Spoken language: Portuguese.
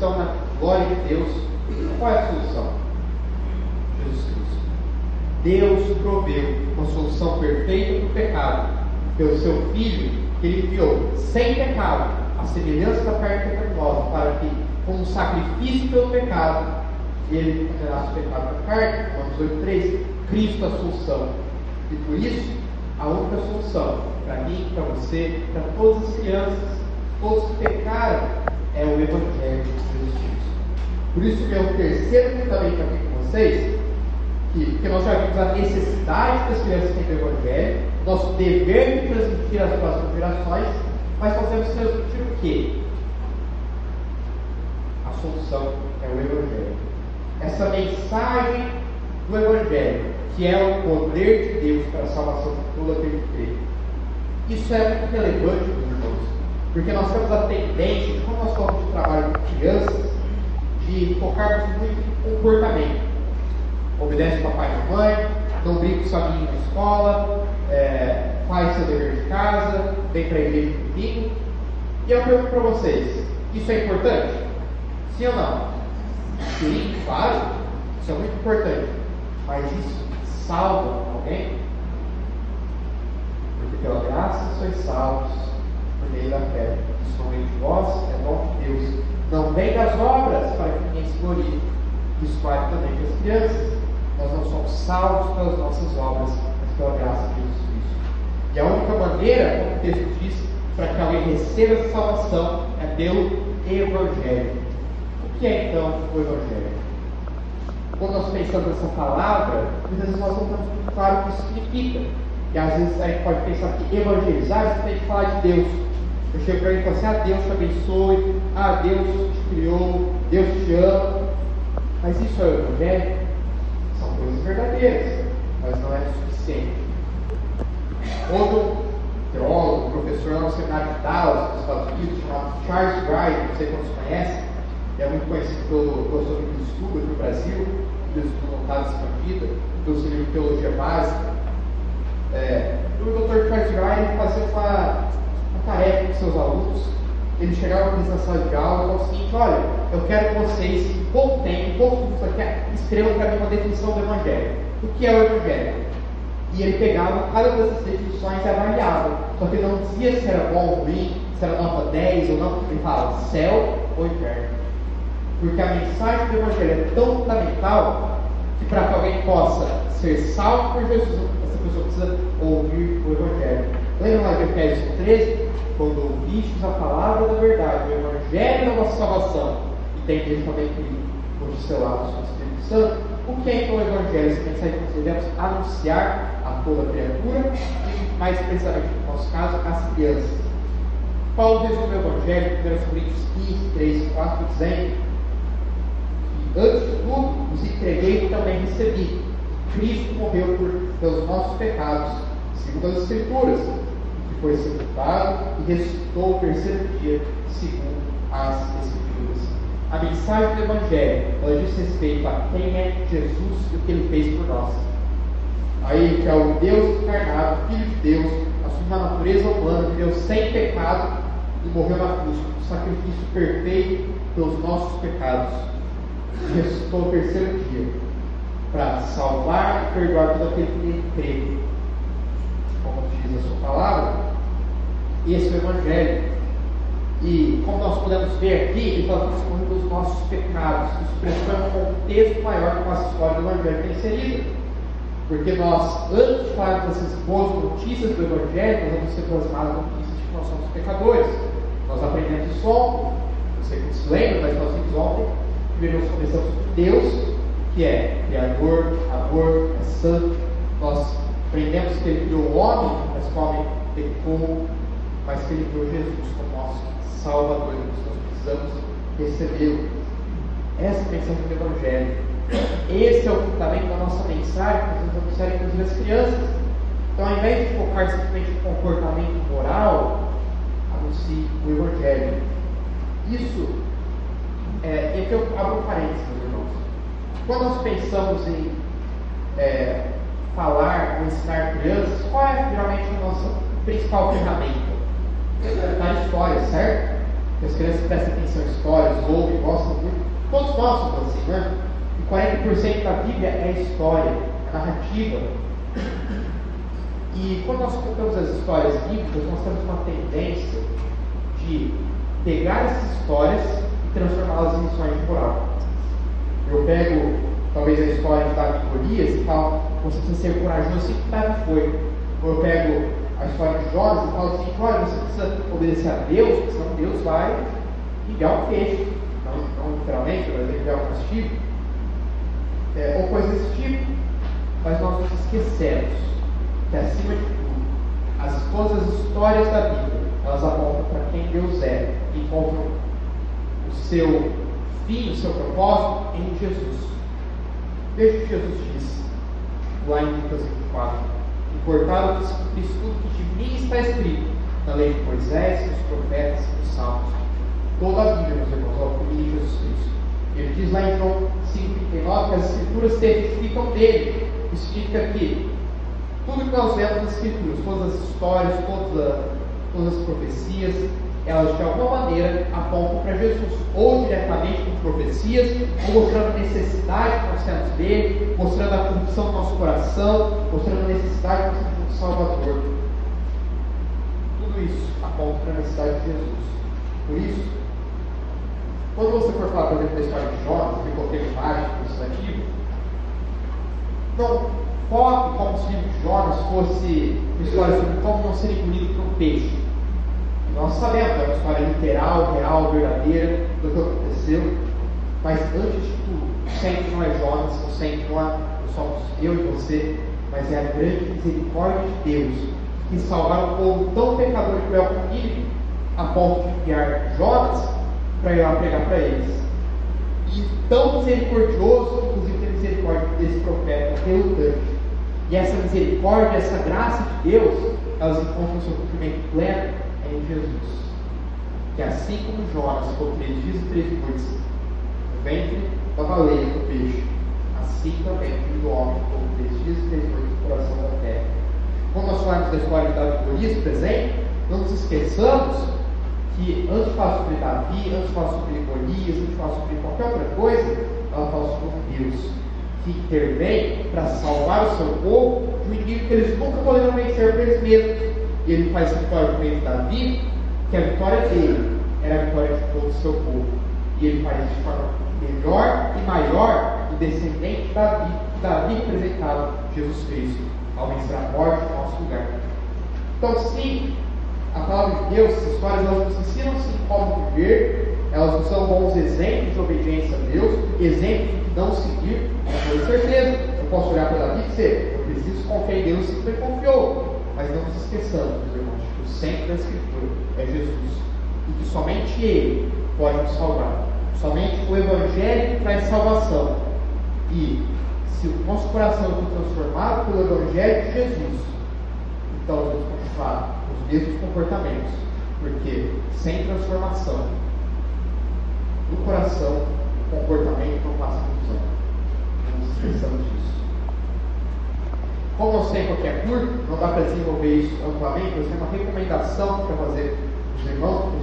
estão na glória de Deus, qual é a solução? Jesus Cristo. Deus proveu uma solução perfeita para o pecado, pelo seu Filho, que Ele enviou sem pecado, a semelhança da carne pecaminosa, para que, com um sacrifício pelo pecado, Ele condenasse o pecado da carne. Romanos 8,3, Cristo a solução. E por isso, a única solução para mim, para você, para todas as crianças, todos que pecaram, é o Evangelho de Jesus Cristo. Por isso, meu terceiro fundamento aqui com vocês, porque nós já vimos a necessidade das crianças terem o Evangelho, nosso dever de transmitir às próximas gerações, mas nós devemos transmitir o quê? A solução é o Evangelho. Essa mensagem do Evangelho, que é o poder de Deus para a salvação de toda aquele que crê. Isso é muito relevante, meus irmãos, porque nós temos a tendência, quando nós falamos de trabalho com crianças, de focarmos muito em comportamento. Obedece papai e mamãe, não brinca sozinho na escola, faz seu dever de casa, vem para a igreja comigo. E eu pergunto para vocês, isso é importante? Sim ou não? Sim, claro, isso é muito importante. Mas isso salva alguém? Porque pela graça sois salvos por meio da fé. Isso não vem de vós, é dom de Deus. Não vem das obras para que ninguém se glorie. Isso vale também para as crianças. Nós não somos salvos pelas nossas obras, mas pela graça de Jesus Cristo. E a única maneira, como o texto diz, para que alguém receba essa salvação é pelo Evangelho. O que é então o Evangelho? Quando nós pensamos nessa palavra, muitas vezes nós não temos muito claro o que isso significa. E às vezes a gente pode pensar que evangelizar você tem que falar de Deus. Eu chego para ele e falo assim, Deus te abençoe, Deus te criou, Deus te ama. Mas isso é o Evangelho? São coisas verdadeiras, mas não é suficiente. Outro teólogo, professor lá no seminário de Dallas, nos Estados Unidos, chamado Charles Wright, não sei quantos conhecem, é muito conhecido pelo professor de estudo aqui no Brasil, de estudo montado expandida, pelo seu livro de Teologia Básica. O Dr. Charles Wright fazia uma tarefa com seus alunos. Ele chegava na sala de aula e falava o seguinte: olha, eu quero que vocês, em pouco tempo, escrevam para mim uma definição do Evangelho. O que é o Evangelho? E ele pegava cada uma dessas definições e avaliava. Só que ele não dizia se era bom ou ruim, se era nota 10 ou não. Ele falava céu ou inferno. Porque a mensagem do Evangelho é tão fundamental que para que alguém possa ser salvo por Jesus, essa pessoa precisa ouvir o Evangelho. Lembra lá de Efésios 13? Quando ouvistes a palavra da verdade, o Evangelho da vossa salvação, e tem Deus também que foi selado com o Espírito Santo. O que é então o Evangelho? Essa mensagem que nós devemos anunciar a toda criatura e, mais precisamente no nosso caso, às crianças. Paulo resume o Evangelho em 1 Coríntios 15, 3 e 4, dizendo que, antes de tudo, os entreguei e também recebi. Cristo morreu pelos nossos pecados, segundo as Escrituras, que foi sepultado e ressuscitou o terceiro dia, segundo as Escrituras. A mensagem do Evangelho, ela diz respeito a quem é Jesus e o que Ele fez por nós. Aí que é o Deus encarnado, Filho de Deus, assumiu a natureza humana, viveu sem pecado e morreu na cruz, um sacrifício perfeito pelos nossos pecados. E ressuscitou o terceiro dia, para salvar e perdoar todo aquele que nele crê. Como diz a sua palavra, esse é o Evangelho. E como nós podemos ver aqui, ele está transformando os nossos pecados. Isso pressupõe um contexto maior que a nossa história do Evangelho tem inserido. Porque nós, antes de falar dessas boas notícias do Evangelho, nós vamos ser plasmadas notícias de que nós somos pecadores. Nós aprendemos isso ontem. Não sei se se lembra, mas nós vimos ontem que nós começamos com Deus, que é Criador, amor, é santo. Nós aprendemos que Ele criou o homem, mas que o homem pecou, mas que Ele criou Jesus como nosso Salvador. Nós precisamos recebê-lo. Essa é a mensagem do Evangelho. Esse é o fundamento da nossa mensagem, que nós vamos anunciar inclusive às crianças. Então, ao invés de focar simplesmente no comportamento moral, anuncie o Evangelho. Isso é que eu abro um parênteses, meus irmãos. Quando nós pensamos em falar ou ensinar crianças, qual é geralmente a nossa principal ferramenta? Contar histórias, certo? As crianças prestam atenção em histórias, ouvem, gostam nossos, assim, né? E 40% da Bíblia é história, é narrativa. E quando nós contamos as histórias bíblicas, nós temos uma tendência de pegar essas histórias e transformá-las em lições de moral. Eu pego, talvez, a história de Davi e Golias e falo, você precisa ser corajoso assim que Davi foi. Ou eu pego a história de Jonas e falo assim, olha, você precisa obedecer a Deus, porque senão Deus vai enviar um peixe. Não literalmente, mas enviar um castigo. Ou coisas desse tipo. Mas nós nos esquecemos que, acima de tudo, todas as histórias da Bíblia, elas apontam para quem Deus é e encontram o seu fim, o seu propósito em Jesus. Veja o que Jesus diz lá em Lucas 24: importado que se cumprisse tudo que de mim está escrito na lei de Moisés, nos profetas e nos salmos. Toda a Bíblia, meus irmãos, é o fim de Jesus Cristo. Ele diz lá em João 5,39 que as Escrituras testificam dele. Isso significa que tudo que nós vemos nas Escrituras, todas as histórias, todas as profecias, elas de alguma maneira apontam para Jesus, ou diretamente com profecias, ou mostrando a necessidade que nós temos dele, mostrando a corrupção do nosso coração, mostrando a necessidade que nós temos de um Salvador. Tudo isso aponta para a necessidade de Jesus. Por isso, quando você for falar, por exemplo, da história de Jonas, que coloquei imagem ilustrativa, não foque como se o livro de Jonas fosse uma história sobre como não ser engolido por um peixe. Nós sabemos, é uma história literal, real, verdadeira, do que aconteceu, mas antes de tudo, sempre não é Jonas, sempre não somos eu e você, mas é a grande misericórdia de Deus que salvar um povo tão pecador e cruel como Nínive, a ponto de enviar Jonas para ir lá pregar para eles. E tão misericordioso, inclusive, tem misericórdia desse profeta relutante. E essa misericórdia, essa graça de Deus, elas encontram seu cumprimento pleno em Jesus. Que assim como Jonas ficou 3 dias e 3 noites no ventre da baleia, do peixe, assim também o Filho do Homem ficou 3 dias e 3 noites no coração da terra. Quando nós falarmos da história de Davi e Golias, por exemplo, não nos esqueçamos que antes de falar sobre Davi, antes de falar sobre Golias, antes de falar sobre qualquer outra coisa, ela fala sobre um Deus que intervém para salvar o seu povo de um inimigo que eles nunca poderão vencer por eles mesmos. E ele faz vitória por meio de Davi, que a vitória dele era a vitória de todo o seu povo. E ele faz isso de forma melhor e maior do descendente de Davi, que Davi representava Jesus Cristo, ao vencer a morte no nosso lugar. Então, sim, a palavra de Deus, as histórias, elas nos ensinam sim como viver, elas nos são bons exemplos de obediência a Deus, exemplos de não seguir, com certeza. Eu posso olhar para Davi e dizer, eu preciso confiar em Deus, sempre confiou. Mas não nos esqueçamos, meus irmãos, que o centro da Escritura é Jesus. E que somente Ele pode nos salvar. Somente o Evangelho traz salvação. E se o nosso coração for transformado pelo Evangelho de Jesus, então nós vamos continuar os mesmos comportamentos. Porque sem transformação do coração, o comportamento não passa ilusão. Não nos esqueçamos disso. Como o nosso tempo aqui é curto, não dá para desenvolver isso amplamente, mas tem uma recomendação para fazer os irmãos,